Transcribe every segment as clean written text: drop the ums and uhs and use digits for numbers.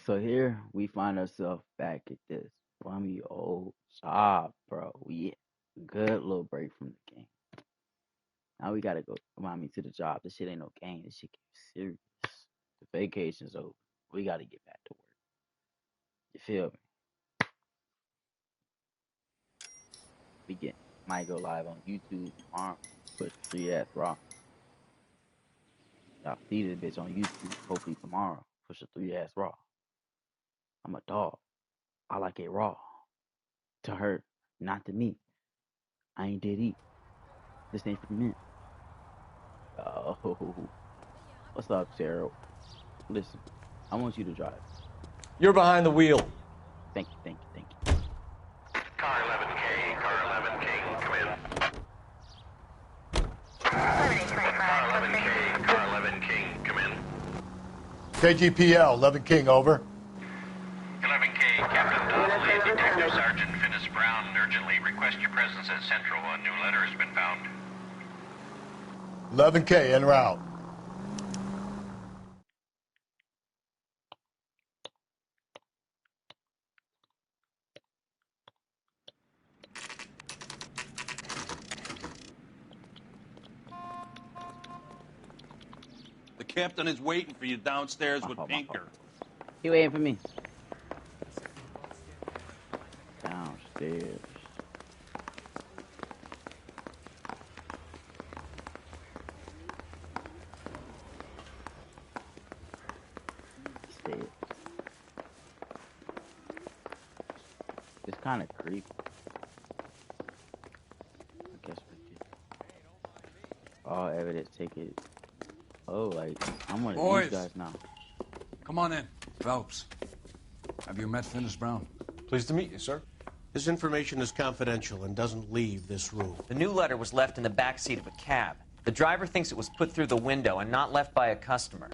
So here we find ourselves back at this rummy old job, bro. We good little break from the game. Now we gotta go mommy to the job. This shit ain't no game. This shit get serious. The vacation's over. We gotta get back to work. You feel me? We get might go live on YouTube tomorrow. Push 3S Raw. Y'all see this bitch on YouTube. Hopefully tomorrow. Push a 3S Raw. I'm a dog. I like it raw. To her, not to me. I ain't dead eat. This ain't for men. Oh, what's up, Sarah? Listen, I want you to drive. You're behind the wheel. Thank you, thank you, thank you. Car 11K, car 11K, come in. Car 11K, car 11K, come in. KGPL, 11 King, over. 11K, Captain Donnelly, Detective Sergeant Finis Brown urgently request your presence at Central. A new letter has been found. 11K, en route. The captain is waiting for you downstairs with Pinker. He waiting for me. Downstairs. Stairs. It's kind of creepy. I guess we did. All evidence ticket. Oh, like, I'm one of these guys now. Come on in. Phelps. Have you met Finis Brown? Pleased to meet you, sir. This information is confidential and doesn't leave this room. The new letter was left in the back seat of a cab. The driver thinks it was put through the window and not left by a customer.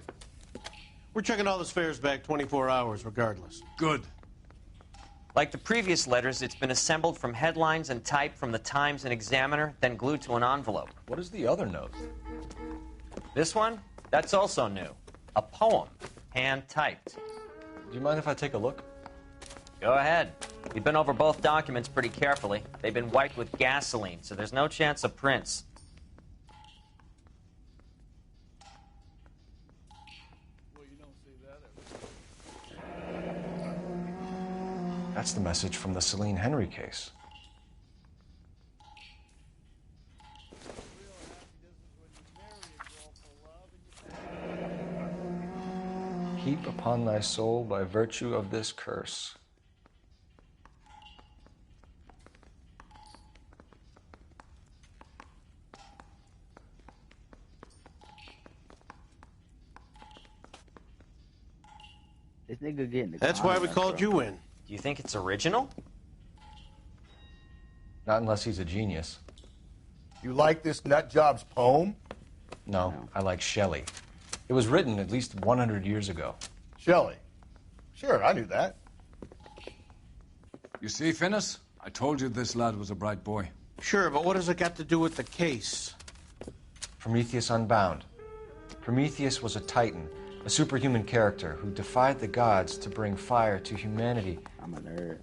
We're checking all the fares back 24 hours regardless. Good. Like the previous letters, it's been assembled from headlines and typed from the Times and Examiner, then glued to an envelope. What is the other note? This one? That's also new. A poem, hand-typed. Do you mind if I take a look? Go ahead. We've been over both documents pretty carefully. They've been wiped with gasoline, so there's no chance of prints. That's the message from the Celine Henry case. Heap upon thy soul by virtue of this curse. This nigga getting the That's why we called you in. Do you think it's original? Not unless he's a genius. You like this nut job's poem? No, I like Shelley. It was written at least 100 years ago. Shelley. Sure, I knew that. You see, Finis? I told you this lad was a bright boy. Sure, but what has it got to do with the case? Prometheus Unbound. Prometheus was a titan, a superhuman character who defied the gods to bring fire to humanity. I'm a nerd.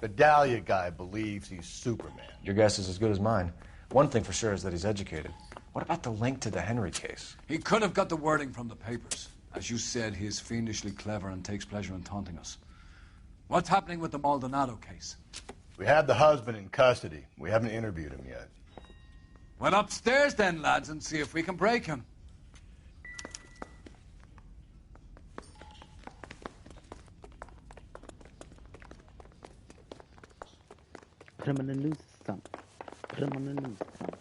The Dahlia guy believes he's Superman. Your guess is as good as mine. One thing for sure is that he's educated. What about the link to the Henry case? He could have got the wording from the papers. As you said, he is fiendishly clever and takes pleasure in taunting us. What's happening with the Maldonado case? We have the husband in custody. We haven't interviewed him yet. Well, upstairs then, lads, and see if we can break him. Put him in the news or something. Put him on the news or something.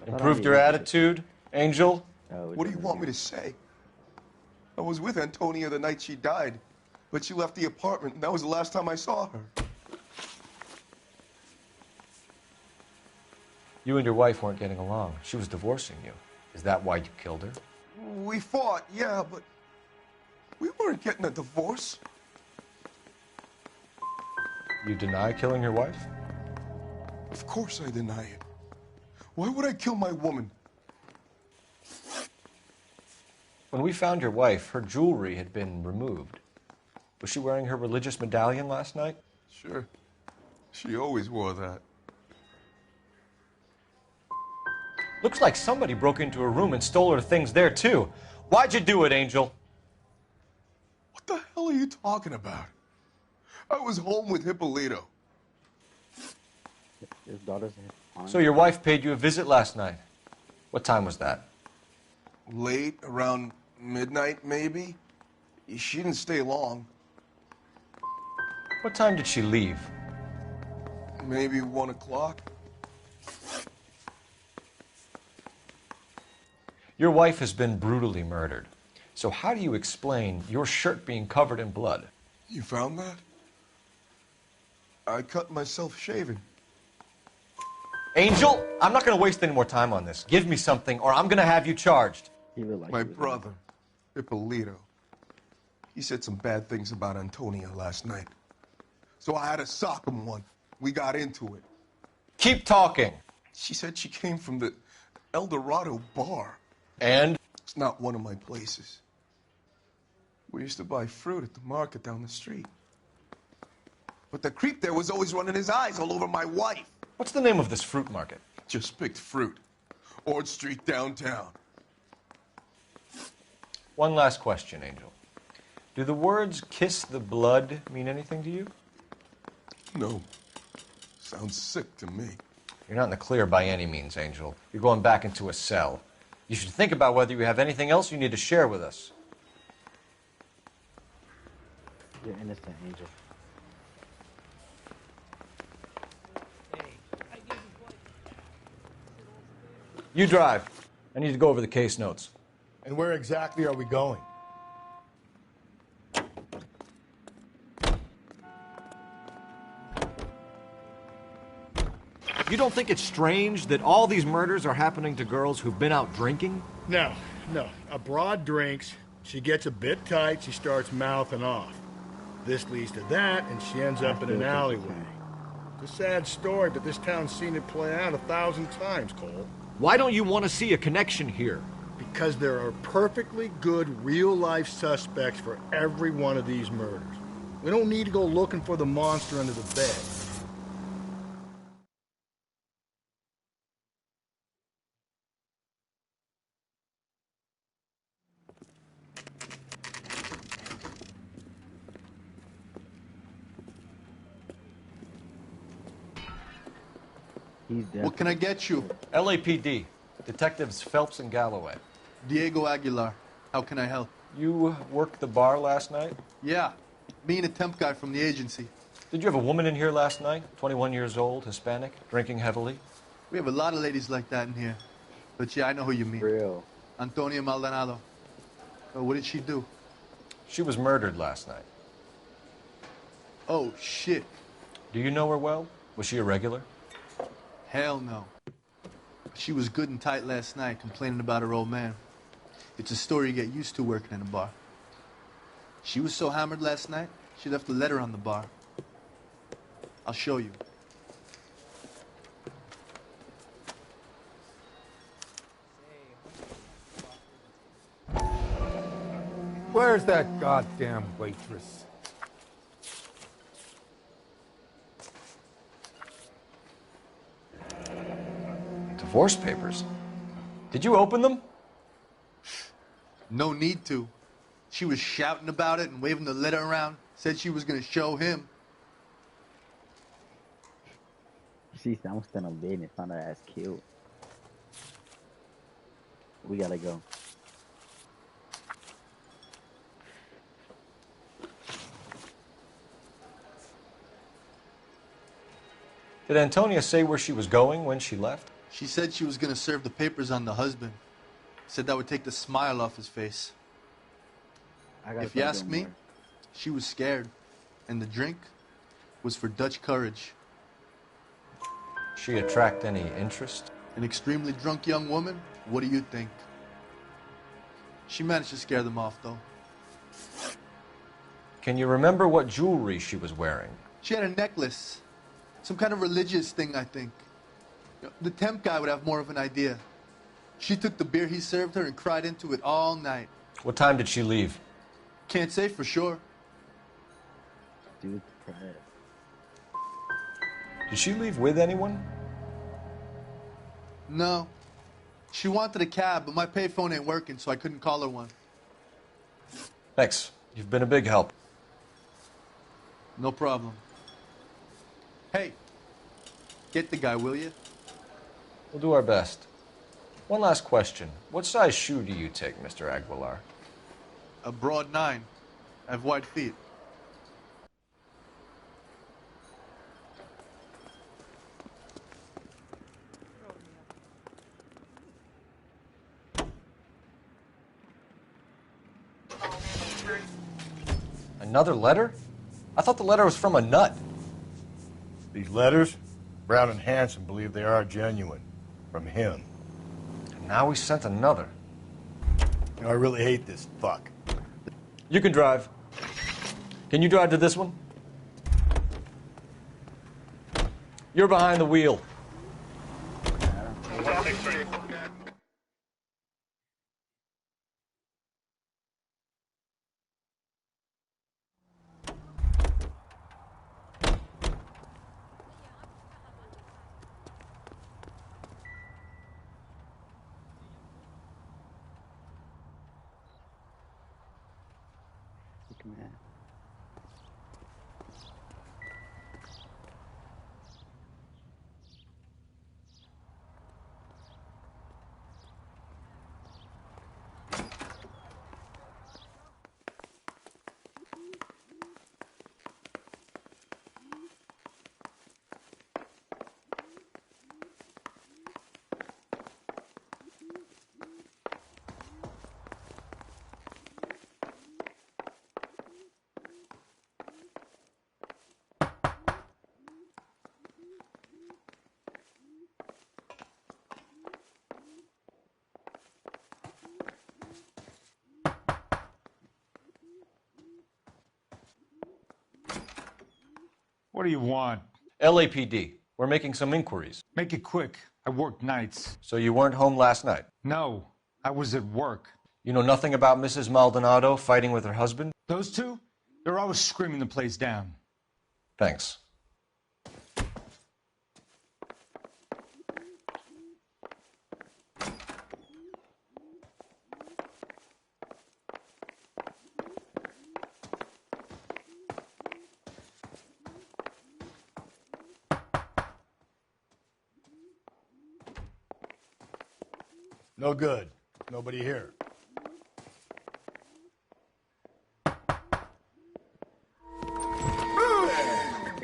Improved your attitude, Angel? What do you want me to say? I was with Antonia the night she died, but she left the apartment, and that was the last time I saw her. You and your wife weren't getting along. She was divorcing you. Is that why you killed her? We fought, yeah, but we weren't getting a divorce. You deny killing your wife? Of course I deny it. Why would I kill my woman? When we found your wife, her jewelry had been removed. Was she wearing her religious medallion last night? Sure. She always wore that. Looks like somebody broke into her room and stole her things there, too. Why'd you do it, Angel? What the hell are you talking about? I was home with Hippolito. His daughter's in his So your wife paid you a visit last night. What time was that? Late, around midnight, maybe. She didn't stay long. What time did she leave? Maybe 1 o'clock. Your wife has been brutally murdered. So how do you explain your shirt being covered in blood? You found that? I cut myself shaving. Angel, I'm not going to waste any more time on this. Give me something or I'm going to have you charged. He realized My brother, Hippolito, he said some bad things about Antonia last night. So I had to sock him one. We got into it. Keep talking. She said she came from the El Dorado bar. And? It's not one of my places. We used to buy fruit at the market down the street. But the creep there was always running his eyes all over my wife. What's the name of this fruit market? Just picked fruit. Ord Street downtown. One last question, Angel. Do the words kiss the blood mean anything to you? No. Sounds sick to me. You're not in the clear by any means, Angel. You're going back into a cell. You should think about whether you have anything else you need to share with us. You're innocent, Angel. You drive. I need to go over the case notes. And where exactly are we going? You don't think it's strange that all these murders are happening to girls who've been out drinking? No. A broad drinks, she gets a bit tight, she starts mouthing off. This leads to that, and she ends up in an alleyway. It's a sad story, but this town's seen it play out 1,000 times, Cole. Why don't you want to see a connection here? Because there are perfectly good real-life suspects for every one of these murders. We don't need to go looking for the monster under the bed. What can I get you? LAPD. Detectives Phelps and Galloway. Diego Aguilar. How can I help? You worked the bar last night? Yeah. Me and a temp guy from the agency. Did you have a woman in here last night? 21 years old, Hispanic, drinking heavily? We have a lot of ladies like that in here. But yeah, I know who you mean. Real. Antonia Maldonado. Oh, what did she do? She was murdered last night. Oh, shit. Do you know her well? Was she a regular? Hell no. She was good and tight last night, complaining about her old man. It's a story you get used to working in a bar. She was so hammered last night, she left a letter on the bar. I'll show you. Where's that goddamn waitress? Divorce papers. Did you open them? No need to. She was shouting about it and waving the letter around. Said she was going to show him. Sí, estamos tan bien. It's not as cute. We gotta go. Did Antonia say where she was going when she left? She said she was going to serve the papers on the husband. Said that would take the smile off his face. If you ask me, she was scared. And the drink was for Dutch courage. She attract any interest? An extremely drunk young woman? What do you think? She managed to scare them off, though. Can you remember what jewelry she was wearing? She had a necklace. Some kind of religious thing, I think. The temp guy would have more of an idea. She took the beer he served her and cried into it all night. What time did she leave? Can't say for sure. Dude, depressed. Did she leave with anyone? No. She wanted a cab, but my payphone ain't working, so I couldn't call her one. Thanks. You've been a big help. No problem. Hey, get the guy, will you? We'll do our best. One last question. What size shoe do you take, Mr. Aguilar? A broad 9. I have wide feet. Another letter? I thought the letter was from a nut. These letters, Brown and Hanson believe they are genuine. From him. And now he sent another. You know, I really hate this fuck. You can drive. Can you drive to this one? You're behind the wheel. Man. What do you want? LAPD. We're making some inquiries. Make it quick. I work nights. So you weren't home last night? No, I was at work. You know nothing about Mrs. Maldonado fighting with her husband? Those two? They're always screaming the place down. Thanks. No good. Nobody here.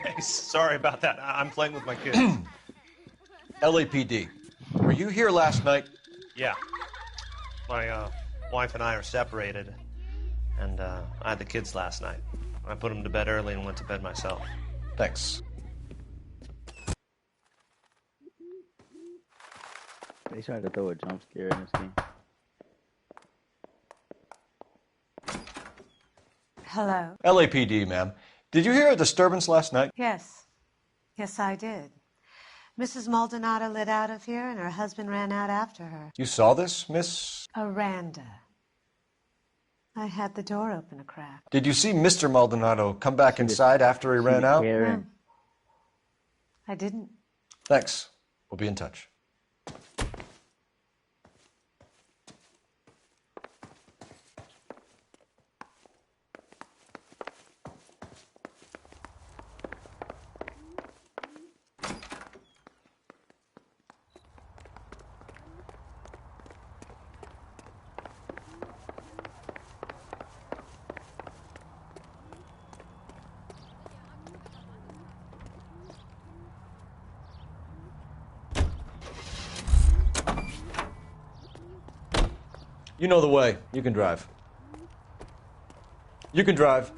Hey, sorry about that. I'm playing with my kids. LAPD. Were you here last night? Yeah. My wife and I are separated, and I had the kids last night. I put them to bed early and went to bed myself. Thanks. They tried to throw a jump scare in this game. Hello? LAPD, ma'am. Did you hear a disturbance last night? Yes. Yes, I did. Mrs. Maldonado lit out of here, and her husband ran out after her. You saw this, Miss? Aranda. I had the door open a crack. Did you see Mr. Maldonado come back inside after he ran out? No. I didn't. Thanks. We'll be in touch. You know the way. You can drive. You can drive.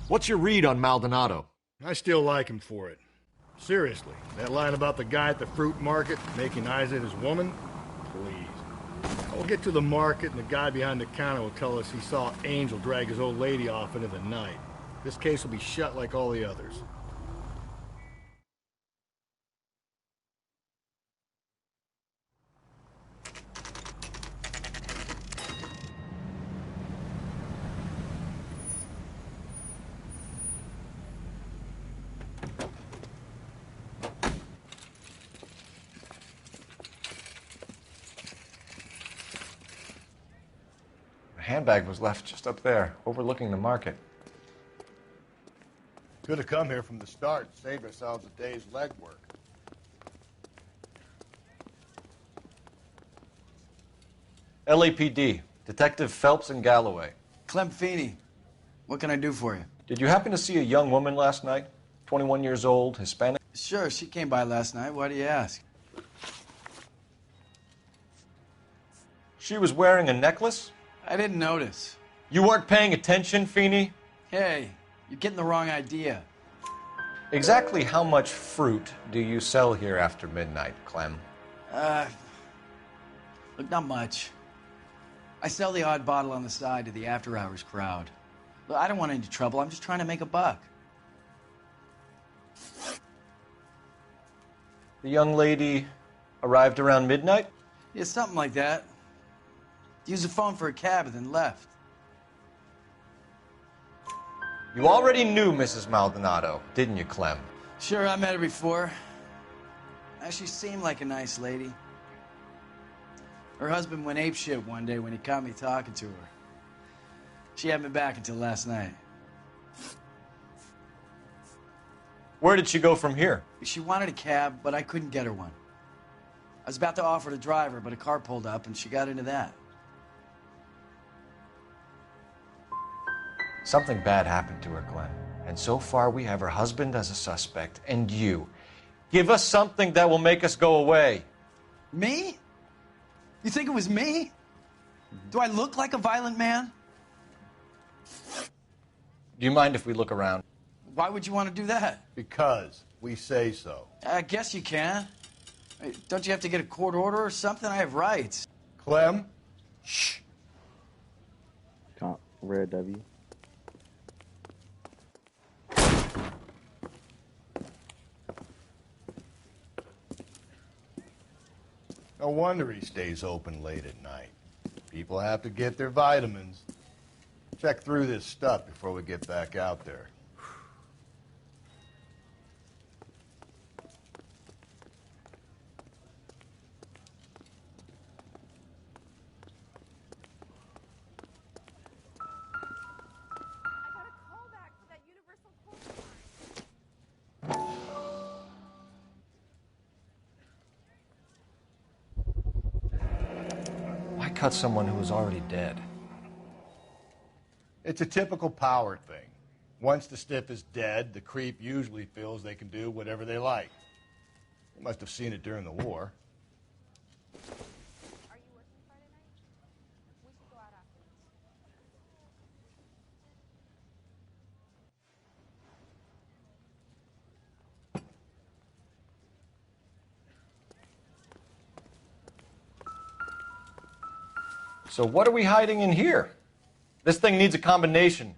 What's your read on Maldonado? I still like him for it. Seriously, that line about the guy at the fruit market making eyes at his woman? Please. We'll get to the market and the guy behind the counter will tell us he saw Angel drag his old lady off into the night. This case will be shut like all the others. The handbag was left just up there, overlooking the market. Could have come here from the start and saved ourselves a day's legwork. LAPD, Detective Phelps and Galloway. Clem Feeney, what can I do for you? Did you happen to see a young woman last night? 21 years old, Hispanic? Sure, she came by last night. Why do you ask? She was wearing a necklace? I didn't notice. You weren't paying attention, Feeney? Hey, you're getting the wrong idea. Exactly how much fruit do you sell here after midnight, Clem? Look, not much. I sell the odd bottle on the side to the after-hours crowd. Look, I don't want any trouble. I'm just trying to make a buck. The young lady arrived around midnight? Yeah, something like that. Used the phone for a cab and then left. You already knew Mrs. Maldonado, didn't you, Clem? Sure, I met her before. She seemed like a nice lady. Her husband went apeshit one day when he caught me talking to her. She hadn't been back until last night. Where did she go from here? She wanted a cab, but I couldn't get her one. I was about to offer to drive her, but a car pulled up and she got into that. Something bad happened to her, Clem. And so far we have her husband as a suspect, and you. Give us something that will make us go away. Me? You think it was me? Do I look like a violent man? Do you mind if we look around? Why would you want to do that? Because we say so. I guess you can. Don't you have to get a court order or something? I have rights. Clem? Shh. Rare W. No wonder he stays open late at night. People have to get their vitamins. Check through this stuff before we get back out there. Why cut someone who was already dead? It's a typical power thing. Once the stiff is dead, the creep usually feels they can do whatever they like. You must have seen it during the war. So what are we hiding in here? This thing needs a combination.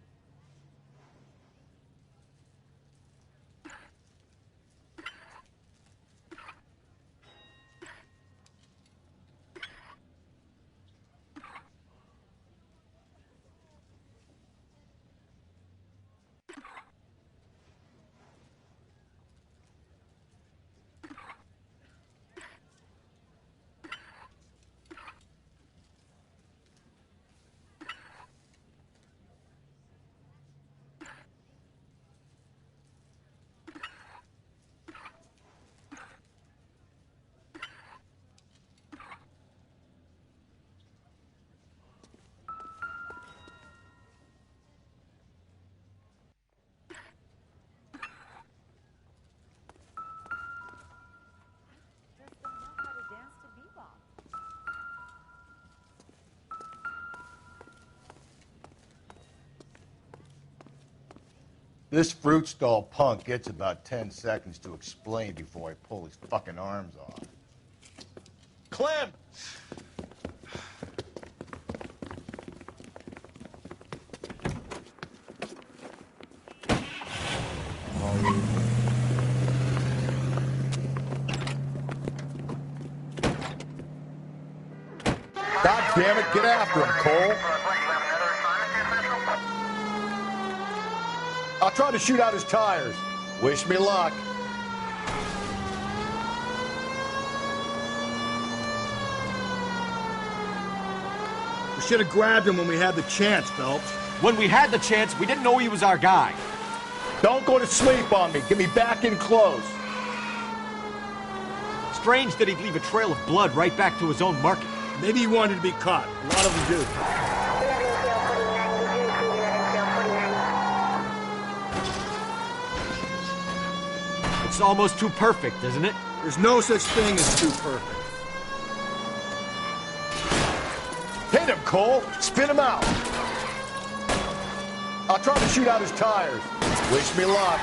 This fruit stall punk gets about 10 seconds to explain before I pull his fucking arms off. Clem! God damn it, get after him, Cole. I'll try to shoot out his tires. Wish me luck. We should have grabbed him when we had the chance, Phelps. When we had the chance, we didn't know he was our guy. Don't go to sleep on me. Get me back in close. Strange that he'd leave a trail of blood right back to his own market. Maybe he wanted to be caught. A lot of them do. It's almost too perfect, isn't it? There's no such thing as too perfect. Hit him, Cole. Spin him out. I'll try to shoot out his tires. Wish me luck.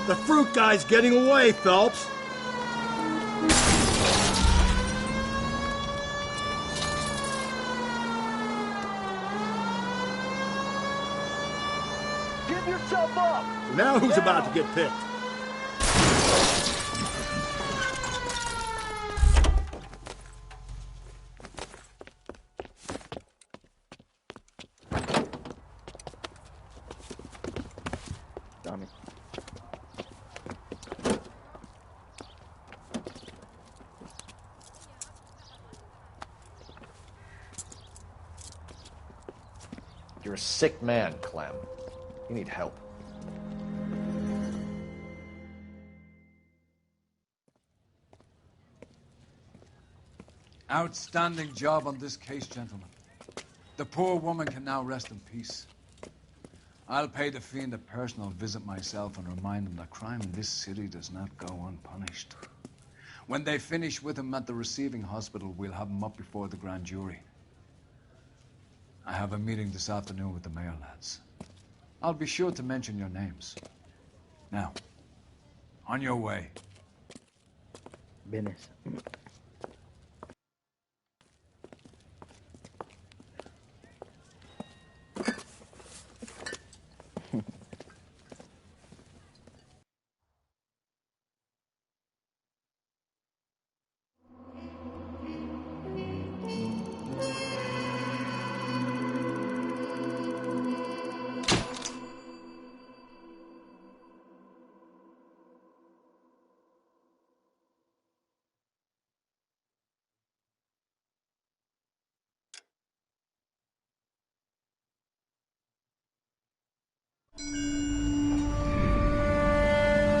The fruit guy's getting away, Phelps. Give yourself up. Now who's about to get picked? Dummy. You're a sick man, Clem. You need help. Outstanding job on this case, gentlemen. The poor woman can now rest in peace. I'll pay the fiend a personal visit myself and remind him that crime in this city does not go unpunished. When they finish with him at the receiving hospital, we'll have him up before the grand jury. I have a meeting this afternoon with the mayor lads. I'll be sure to mention your names. Now, on your way. Business.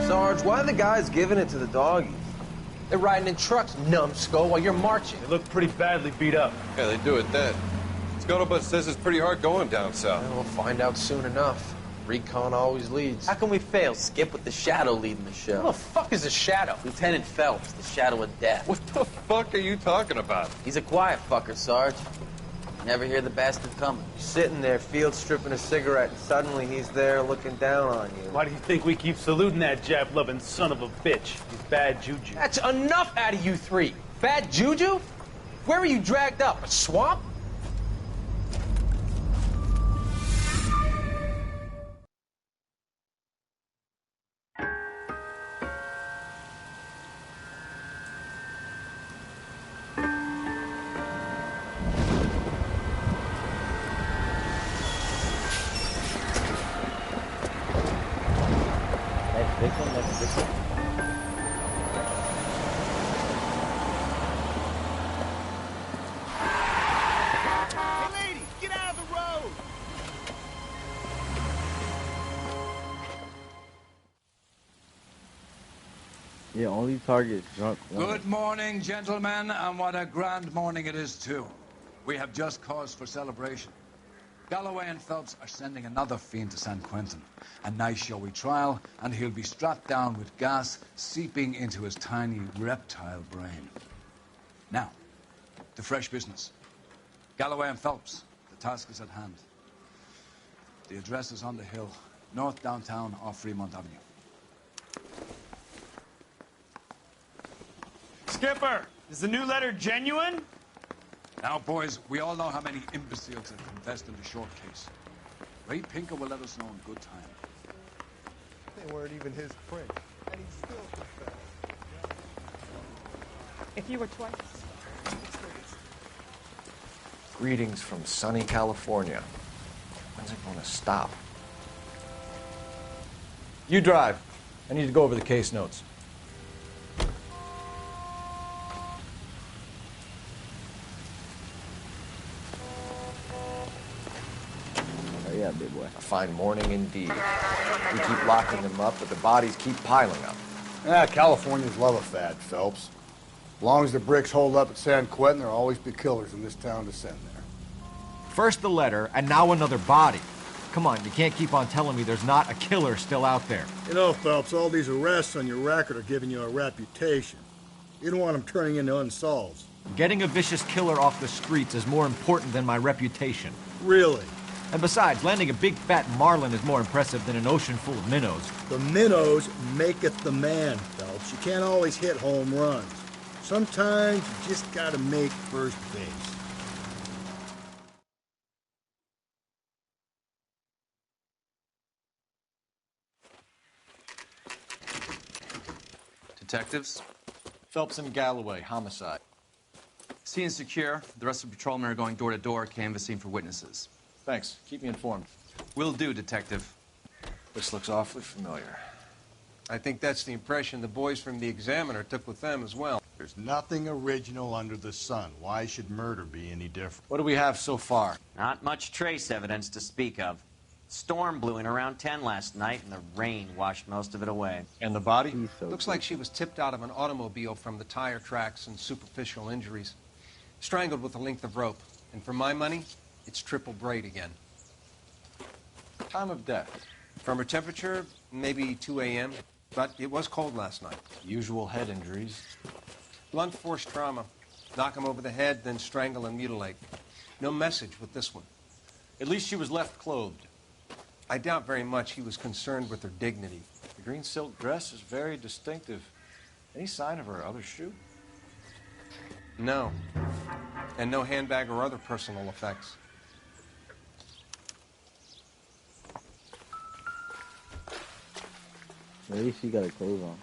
Sarge, why are the guys giving it to the doggies? They're riding in trucks, numbskull, while you're marching. They look pretty badly beat up. Yeah, they do it then. Scuttlebutt says it's pretty hard going down south. We'll find out soon enough. Recon always leads. How can we fail, Skip, with the Shadow leading the show? Who the fuck is the Shadow? Lieutenant Phelps, the Shadow of Death. What the fuck are you talking about? He's a quiet fucker, Sarge. Never hear the bastard coming. You're sitting there, field stripping a cigarette, and suddenly he's there looking down on you. Why do you think we keep saluting that Jap-loving son of a bitch? He's bad juju. That's enough out of you three. Bad juju? Where were you dragged up? A swamp? Yeah, only target drunk women. Good morning, gentlemen, and what a grand morning it is, too. We have just cause for celebration. Galloway and Phelps are sending another fiend to San Quentin. A nice showy trial, and he'll be strapped down with gas seeping into his tiny reptile brain. Now, to fresh business. Galloway and Phelps, the task is at hand. The address is on the hill, north downtown off Fremont Avenue. Skipper, is the new letter genuine? Now, boys, we all know how many imbeciles have confessed in the short case. Ray Pinker will let us know in good time. They weren't even his print, and he still confessed. If you were twice. Greetings from sunny California. When's it going to stop? You drive. I need to go over the case notes. Oh, yeah, big boy. A fine morning indeed. We keep locking them up, but the bodies keep piling up. Ah, Californians love a fad, Phelps. As long as the bricks hold up at San Quentin, there'll always be killers in this town to send there. First the letter, and now another body. Come on, you can't keep on telling me there's not a killer still out there. You know, Phelps, all these arrests on your record are giving you a reputation. You don't want them turning into unsolveds. Getting a vicious killer off the streets is more important than my reputation. Really? And besides, landing a big fat marlin is more impressive than an ocean full of minnows. The minnows maketh the man, Phelps. You can't always hit home runs. Sometimes you just gotta make first base. Detectives? Phelps and Galloway, homicide. Scene secure. The rest of the patrolmen are going door to door, canvassing for witnesses. Thanks. Keep me informed. Will do, Detective. This looks awfully familiar. I think that's the impression the boys from the Examiner took with them as well. There's nothing original under the sun. Why should murder be any different? What do we have so far? Not much trace evidence to speak of. Storm blew in around 10 last night, and the rain washed most of it away. And the body? Looks like she was tipped out of an automobile from the tire tracks and superficial injuries. Strangled with a length of rope. And for my money, it's triple braid again. Time of death? From her temperature, maybe 2 a.m., but it was cold last night. Usual head injuries. Blunt force trauma. Knock him over the head, then strangle and mutilate. No message with this one. At least she was left clothed. I doubt very much he was concerned with her dignity. The green silk dress is very distinctive. Any sign of her other shoe? No. And no handbag or other personal effects. At least she got her clothes on.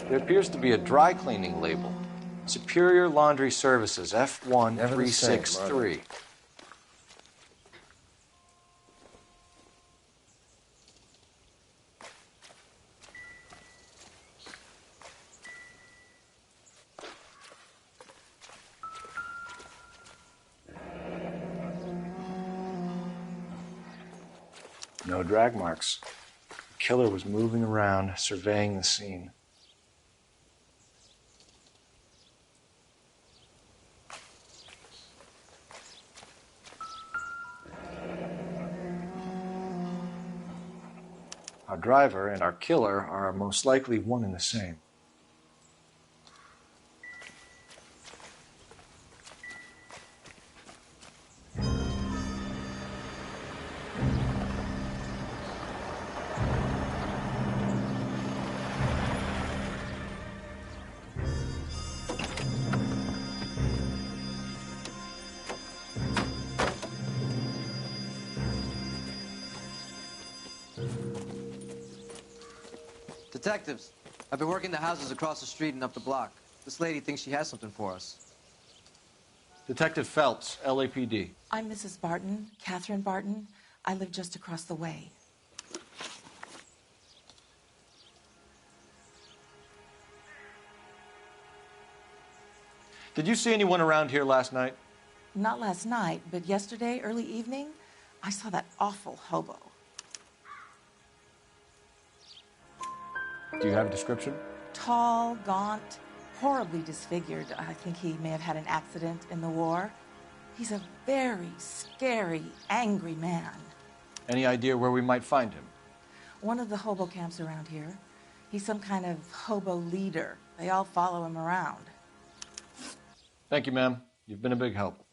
There appears to be a dry cleaning label. Superior Laundry Services, F1363. No drag marks. The killer was moving around, surveying the scene. Our driver and our killer are most likely one and the same. Detectives, I've been working the houses across the street and up the block. This lady thinks she has something for us. Detective Phelps, LAPD. I'm Mrs. Barton, Catherine Barton. I live just across the way. Did you see anyone around here last night? Not last night, but yesterday, early evening, I saw that awful hobo. Do you have a description? Tall, gaunt, horribly disfigured. I think he may have had an accident in the war. He's a very scary, angry man. Any idea where we might find him? One of the hobo camps around here. He's some kind of hobo leader. They all follow him around. Thank you, ma'am. You've been a big help.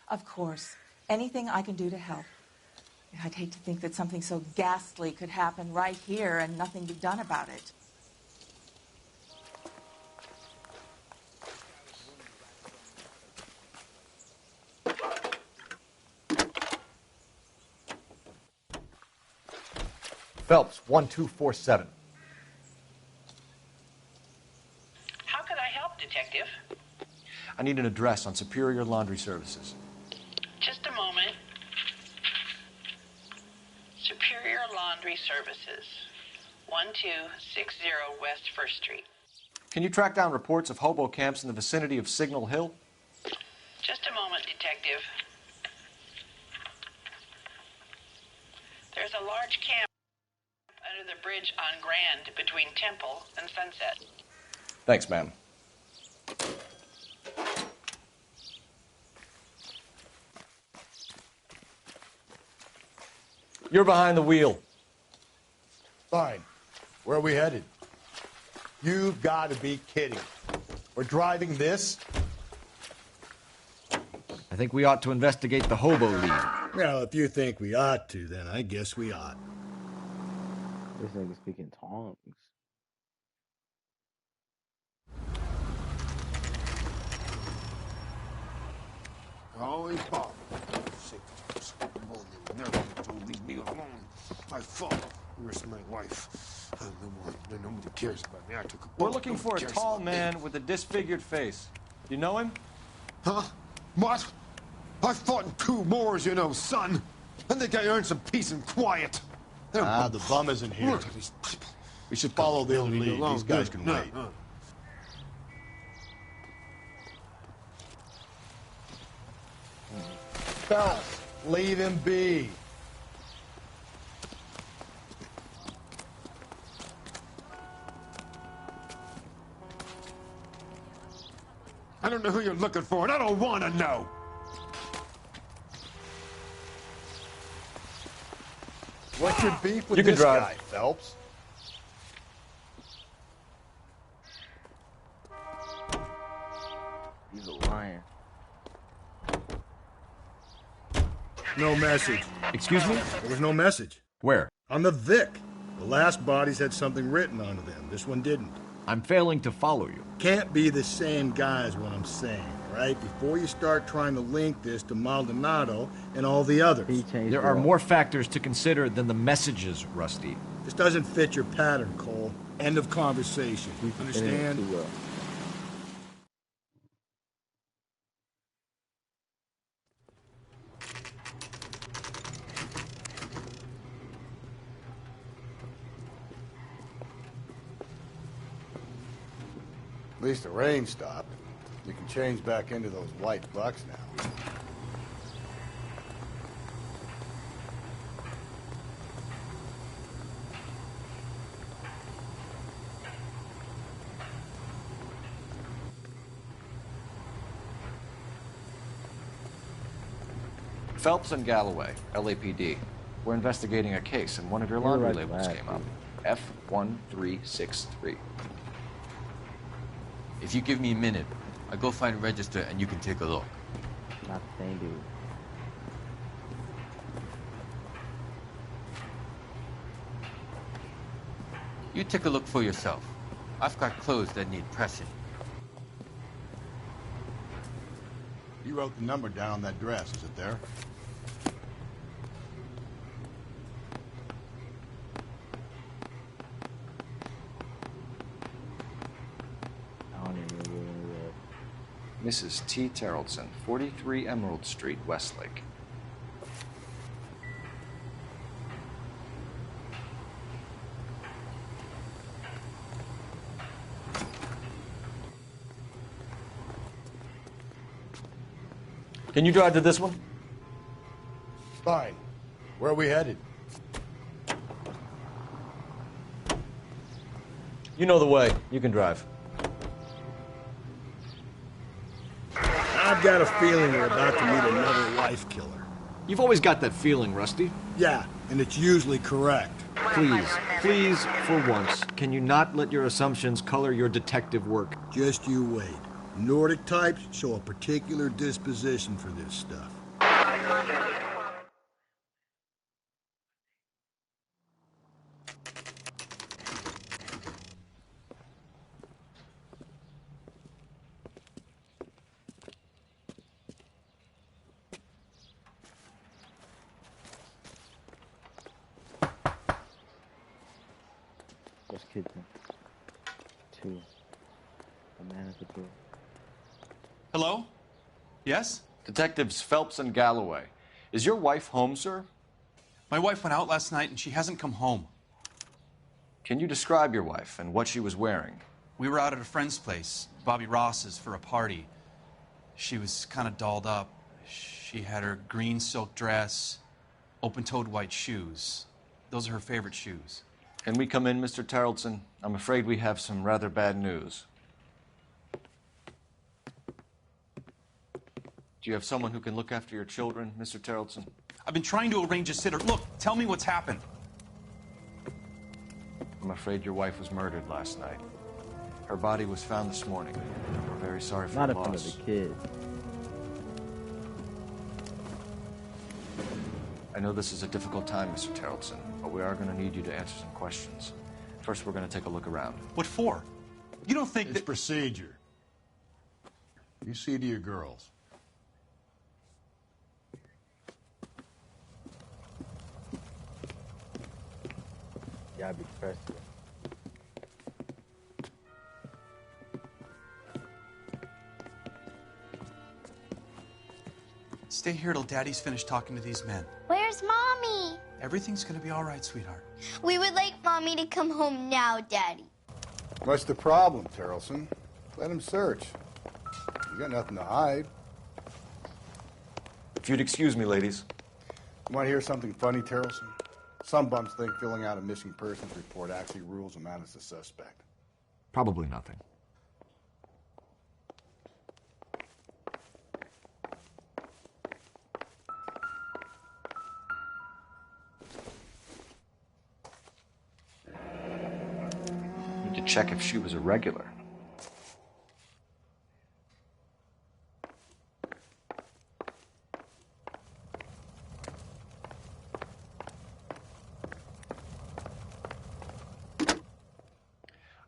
Of course. Anything I can do to help. I'd hate to think that something so ghastly could happen right here and nothing be done about it. Phelps, 1247. How could I help, Detective? I need an address on Superior Laundry Services. Just a moment. Superior Laundry Services, 1260 West 1st Street. Can you track down reports of hobo camps in the vicinity of Signal Hill? Just a moment, Detective. There's a large camp under the bridge on Grand between Temple and Sunset. Thanks, ma'am. You're behind the wheel. Fine. Where are we headed? You've got to be kidding. We're driving this? I think we ought to investigate the hobo lead. Well, if you think we ought to, then I guess we ought. This nigga speaking tongues. Always bother. Never told leave me alone. My fault. Where's my wife? Nobody cares about me. I took a We're bullet. looking for a Nobody cares tall about me. man with a disfigured face. You know him? Huh? What? I fought in 2 wars, you know, son. I think I earned some peace and quiet. The bum isn't here. Look at these people. We should follow the Leave me lead. alone. These guys Good. can No, wait. no. Phelps, leave him be. I don't know who you're looking for, and I don't want to know. What's your beef with You can this drive. guy, Phelps? He's a lion. No message. Excuse me? There was no message. Where? On the Vic. The last bodies had something written onto them. This one didn't. I'm failing to follow you. Can't be the same guy is what I'm saying, right? Before you start trying to link this to Maldonado and all the others. There are more factors to consider than the messages, Rusty. This doesn't fit your pattern, Cole. End of conversation. Understand? At least the rain stopped. You can change back into those white bucks now. Phelps and Galloway, LAPD. We're investigating a case, and one of your laundry right labels back, came up. F1363. If you give me a minute, I'll go find a register and you can take a look. Not the same dude. You take a look for yourself. I've got clothes that need pressing. You wrote the number down on that dress. Is it there? I don't even remember that. Mrs. T. Terrellson, 43 Emerald Street, Westlake. Can you drive to this one? Fine. Where are we headed? You know the way. You can drive. I've got a feeling we're about to meet another wife killer. You've always got that feeling, Rusty. Yeah, and it's usually correct. Please, for once, can you not let your assumptions color your detective work? Just you wait. Nordic types show a particular disposition for this stuff. Just kids in. 2. The man at the door. Hello? Yes? Detectives Phelps and Galloway. Is your wife home, sir? My wife went out last night and she hasn't come home. Can you describe your wife and what she was wearing? We were out at a friend's place, Bobby Ross's, for a party. She was kind of dolled up. She had her green silk dress, open-toed white shoes. Those are her favorite shoes. Can we come in, Mr. Tarleton? I'm afraid we have some rather bad news. Do you have someone who can look after your children, Mr. Tarleton? I've been trying to arrange a sitter. Look, tell me what's happened. I'm afraid your wife was murdered last night. Her body was found this morning. We're very sorry for Not the in front of loss. the kids. I know this is a difficult time, Mr. Tarleton, but we are going to need you to answer some questions. First, we're going to take a look around. What for? You don't think It's procedure. You see to your girls. You gotta be professional. Stay here till Daddy's finished talking to these men. Where's Mommy? Everything's gonna be all right, sweetheart. We would like Mommy to come home now, Daddy. What's the problem, Tarleton? Let him search. You got nothing to hide. If you'd excuse me, ladies. You want to hear something funny, Tarleton? Some bums think filling out a missing persons report actually rules him out as a suspect. Probably nothing. Need to check if she was a regular.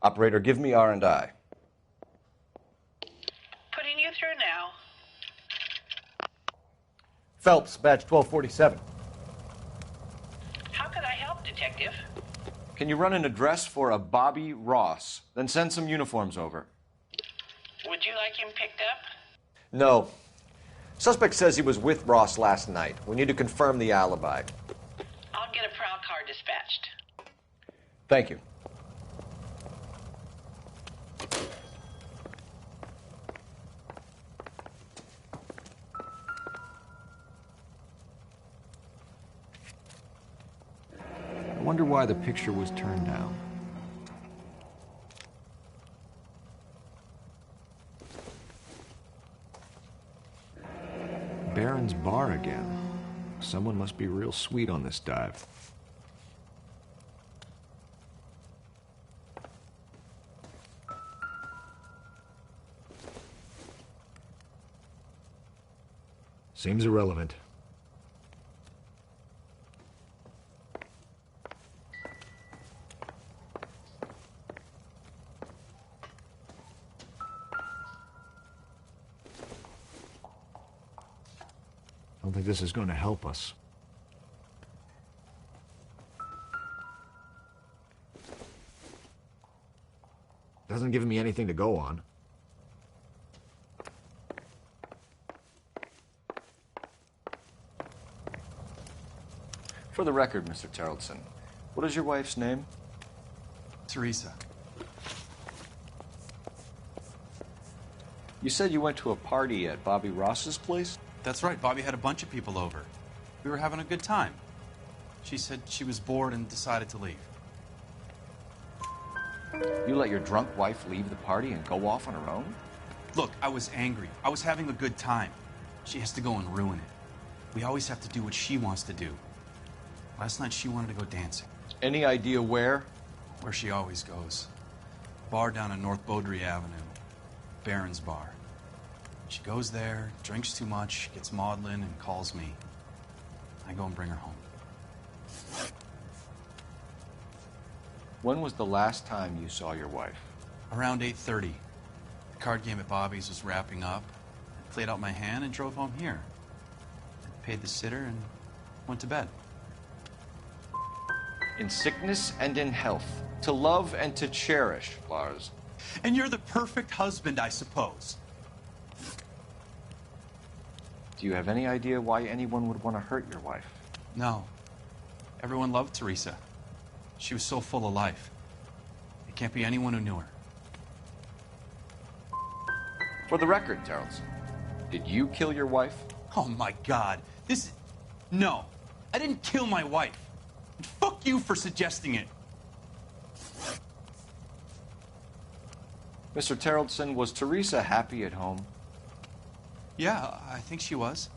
Operator, give me R&I. Putting you through now. Phelps, badge 1247. How could I help, Detective? Can you run an address for a Bobby Ross? Then send some uniforms over. Would you like him picked up? No. Suspect says he was with Ross last night. We need to confirm the alibi. I'll get a prowl car dispatched. Thank you. I wonder why the picture was turned down. Baron's bar again. Someone must be real sweet on this dive. Seems irrelevant. I don't think this is going to help us. Doesn't give me anything to go on. For the record, Mr. Tarleton, what is your wife's name? Teresa. You said you went to a party at Bobby Ross's place? That's right. Bobby had a bunch of people over. We were having a good time. She said she was bored and decided to leave. You let your drunk wife leave the party and go off on her own? Look, I was angry. I was having a good time. She has to go and ruin it. We always have to do what she wants to do. Last night she wanted to go dancing. Any idea where? Where she always goes. Bar down on North Beaudry Avenue. Barron's Bar. She goes there, drinks too much, gets maudlin, and calls me. I go and bring her home. When was the last time you saw your wife? Around 8:30. The card game at Bobby's was wrapping up. I played out my hand and drove home here. I paid the sitter and went to bed. In sickness and in health, to love and to cherish, Lars. And you're the perfect husband, I suppose. Do you have any idea why anyone would want to hurt your wife? No. Everyone loved Teresa. She was so full of life. It can't be anyone who knew her. For the record, Tarleton, did you kill your wife? Oh my God. No. I didn't kill my wife. And fuck you for suggesting it. Mr. Tarleton, was Teresa happy at home? Yeah, I think she was.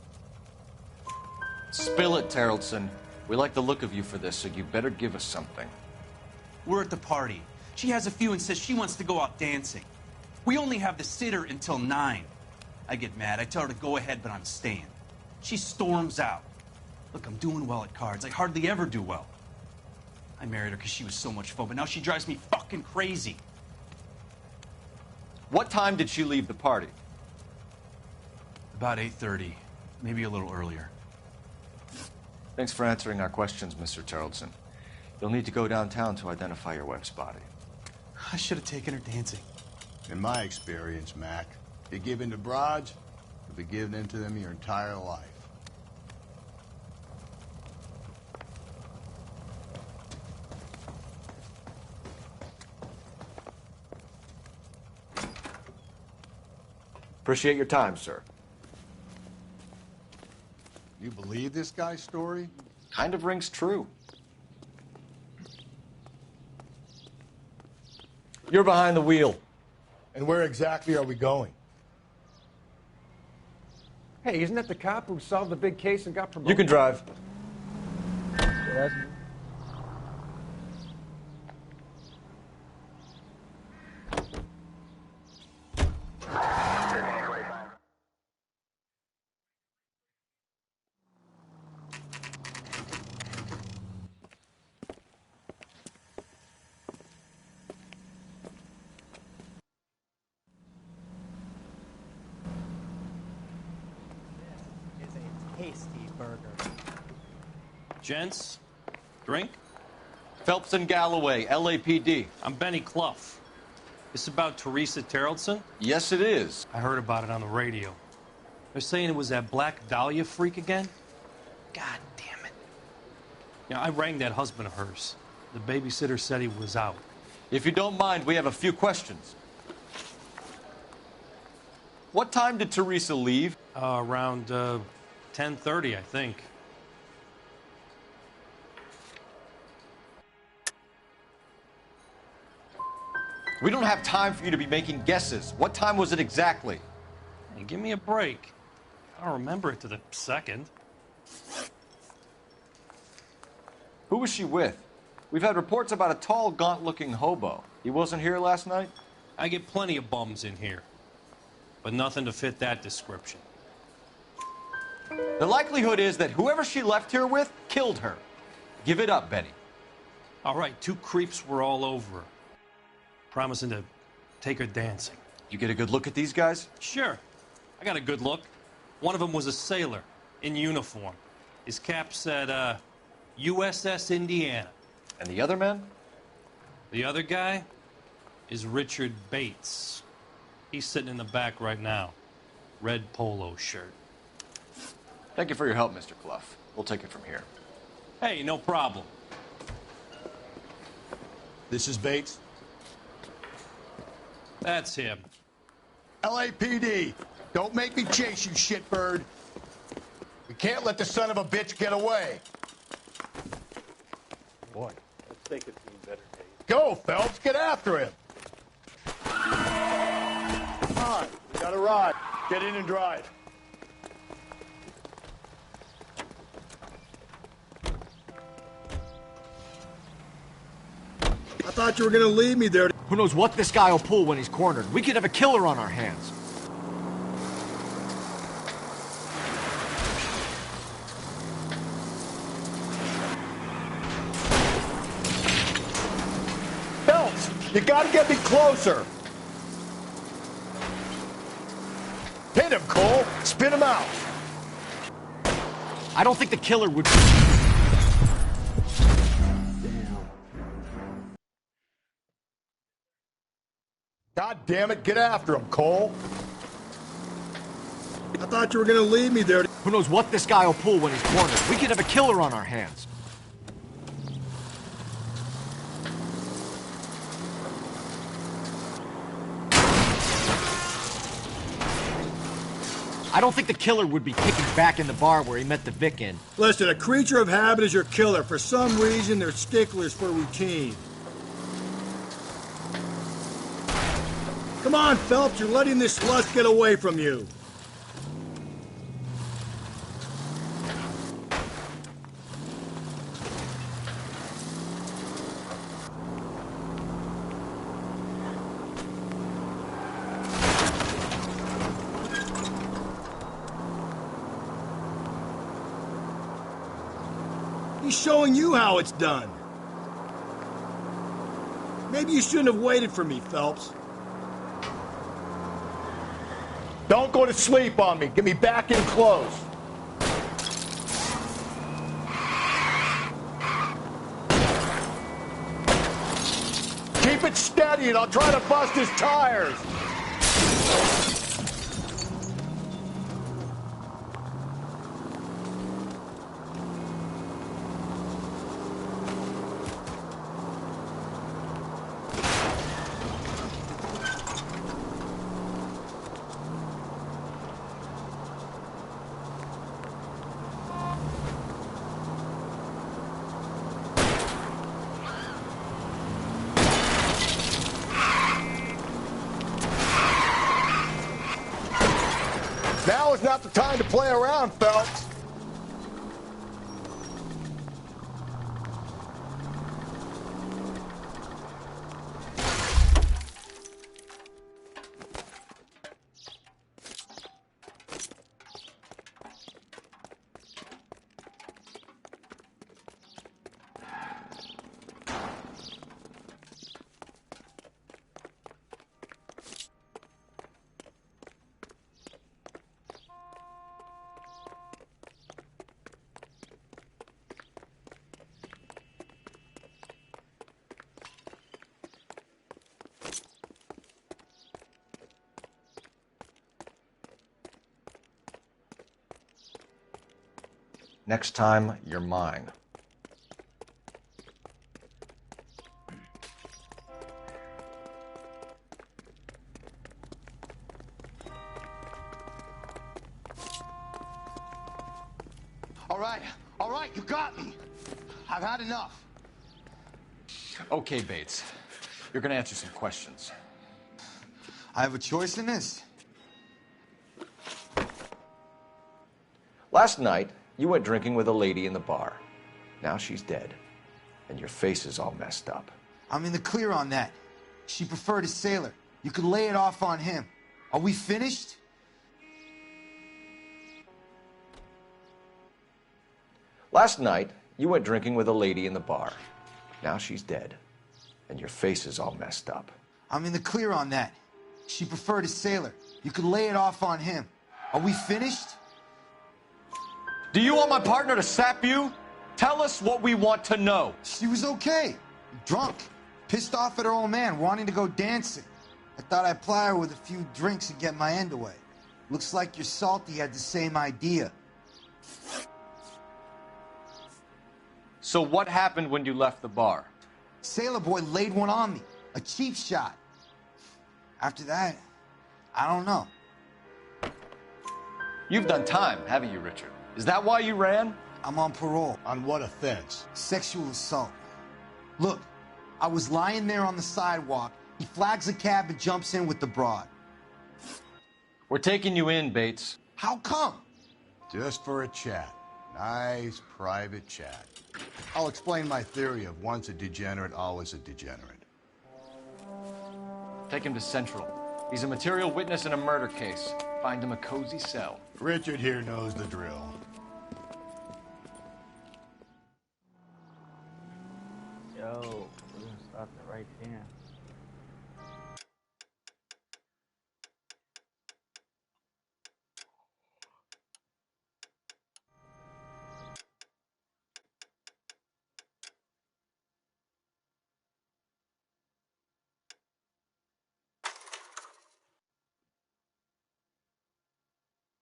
Spill it, Tarleton. We like the look of you for this, so you better give us something. We're at the party. She has a few and says she wants to go out dancing. We only have the sitter until 9. I get mad. I tell her to go ahead, but I'm staying. She storms out. Look, I'm doing well at cards. I hardly ever do well. I married her because she was so much fun, but now she drives me fucking crazy. What time did she leave the party? About 8:30, maybe a little earlier. Thanks for answering our questions, Mr. Tarleton. You'll need to go downtown to identify your wife's body. I should have taken her dancing. In my experience, Mac, you give in to broads, you'll be giving in to them your entire life. Appreciate your time, sir. You believe this guy's story? Kind of rings true. You're behind the wheel. And where exactly are we going? Hey, isn't that the cop who solved the big case and got promoted? You can drive. Tasty burger. Gents, drink? Phelps and Galloway, LAPD. I'm Benny Clough. This about Teresa Tarleton? Yes, it is. I heard about it on the radio. They're saying it was that Black Dahlia freak again? God damn it. Yeah, I rang that husband of hers. The babysitter said he was out. If you don't mind, we have a few questions. What time did Teresa leave? Around 10:30, I think. We don't have time for you to be making guesses. What time was it exactly? Hey, give me a break. I don't remember it to the second. Who was she with? We've had reports about a tall, gaunt-looking hobo. He wasn't here last night? I get plenty of bums in here, but nothing to fit that description. The likelihood is that whoever she left here with killed her. Give it up, Benny. All right, 2 creeps were all over her, promising to take her dancing. You get a good look at these guys? Sure. I got a good look. One of them was a sailor in uniform. His cap said, USS Indiana. And the other man? The other guy is Richard Bates. He's sitting in the back right now. Red polo shirt. Thank you for your help, Mr. Clough. We'll take it from here. Hey, no problem. This is Bates? That's him. LAPD, don't make me chase you, shitbird. can't let the son of a bitch get away. Boy, let's think it's seen better days. Go, Phelps, get after him. Come on, we got a ride. Get in and drive. I thought you were gonna leave me there. Who knows what this guy will pull when he's cornered? We could have a killer on our hands. Phelps, you gotta get me closer. Hit him, Cole. Spin him out. I don't think the killer would... God damn it, get after him, Cole. I thought you were gonna leave me there. Who knows what this guy will pull when he's cornered? We could have a killer on our hands. I don't think the killer would be kicking back in the bar where he met the Vic in. Listen, a creature of habit is your killer. For some reason, they're sticklers for routine. Come on, Phelps, you're letting this lust get away from you. He's showing you how it's done. Maybe you shouldn't have waited for me, Phelps. Don't go to sleep on me. Get me back in close. Keep it steady and I'll try to bust his tires. Now is not the time to play around, Phelps. Next time, you're mine. All right, you got me. I've had enough. Okay, Bates. You're gonna answer some questions. I have a choice in this. Last night, you went drinking with a lady in the bar. Now she's dead, and your face is all messed up. I'm in the clear on that. She preferred a sailor. You could lay it off on him. Are we finished? Last night, you went drinking with a lady in the bar. Now she's dead, and your face is all messed up. I'm in the clear on that. She preferred a sailor. You could lay it off on him. Are we finished? Do you want my partner to sap you? Tell us what we want to know. She was okay. Drunk. Pissed off at her old man, wanting to go dancing. I thought I'd ply her with a few drinks and get my end away. Looks like your salty had the same idea. So what happened when you left the bar? Sailor boy laid one on me. A cheap shot. After that, I don't know. You've done time, haven't you, Richard? Is that why you ran? I'm on parole. On what offense? Sexual assault. Look, I was lying there on the sidewalk. He flags a cab and jumps in with the broad. We're taking you in, Bates. How come? Just for a chat. Nice private chat. I'll explain my theory of once a degenerate, always a degenerate. Take him to Central. He's a material witness in a murder case. Find him a cozy cell. Richard here knows the drill. Yo, we're gonna stop it right there.